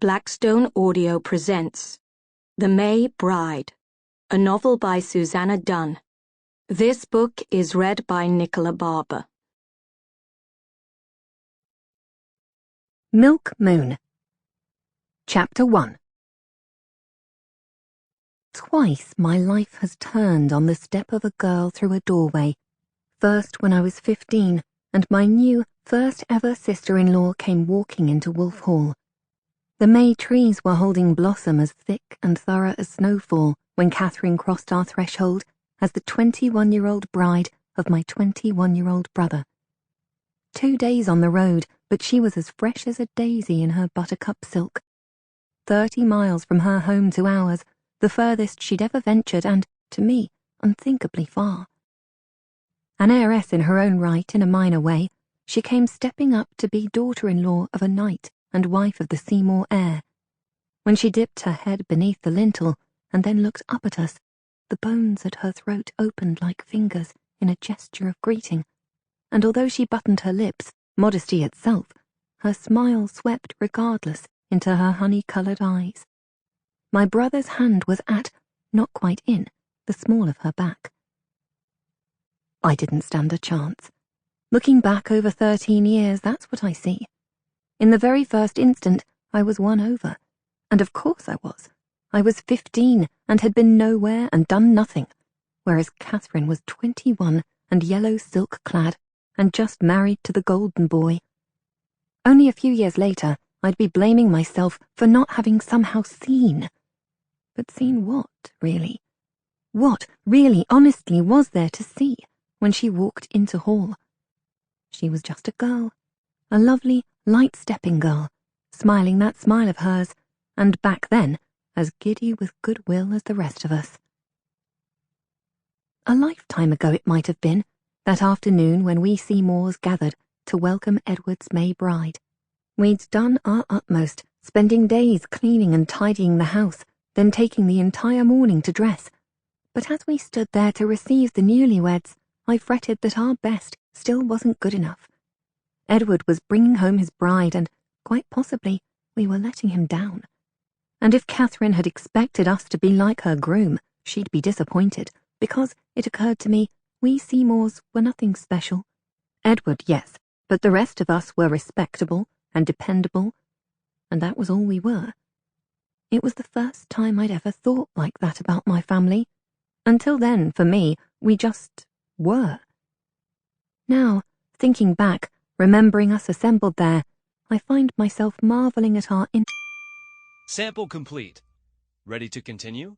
Blackstone Audio presents The May Bride, a novel by Suzannah Dunn. This book is read by Nicola Barber. Milk Moon. Chapter 1. Twice my life has turned on the step of a girl through a doorway. First when I was 15, and my new first ever sister-in-law came walking into Wolf Hall. The May trees were holding blossom as thick and thorough as snowfall when Katherine crossed our threshold as the 21-year-old bride of my 21-year-old brother. 2 days on the road, but she was as fresh as a daisy in her buttercup silk. 30 miles from her home to ours, the furthest she'd ever ventured and, to me, unthinkably far. An heiress in her own right in a minor way, she came stepping up to be daughter-in-law of a knight and wife of the Seymour heir. When she dipped her head beneath the lintel and then looked up at us, the bones at her throat opened like fingers in a gesture of greeting, and although she buttoned her lips, modesty itself, her smile swept regardless into her honey-coloured eyes. My brother's hand was at, not quite in, the small of her back. I didn't stand a chance. Looking back over 13 years, that's what I see. In the very first instant, I was won over. And of course I was. I was 15 and had been nowhere and done nothing, whereas Katherine was 21 and yellow silk-clad and just married to the golden boy. Only a few years later, I'd be blaming myself for not having somehow seen. But seen what, really? What, really, honestly, was there to see when she walked into Hall? She was just a girl, a lovely, light-stepping girl, smiling that smile of hers, and back then, as giddy with goodwill as the rest of us. A lifetime ago it might have been, that afternoon when we Seymours gathered to welcome Edward's May bride. We'd done our utmost, spending days cleaning and tidying the house, then taking the entire morning to dress. But as we stood there to receive the newlyweds, I fretted that our best still wasn't good enough. Edward was bringing home his bride, and, quite possibly, we were letting him down. And if Katherine had expected us to be like her groom, she'd be disappointed, because, it occurred to me, we Seymours were nothing special. Edward, yes, but the rest of us were respectable and dependable, and that was all we were. It was the first time I'd ever thought like that about my family. Until then, for me, we just were. Now, thinking back, remembering us assembled there, I find myself marvelling at our Sample complete. Ready to continue?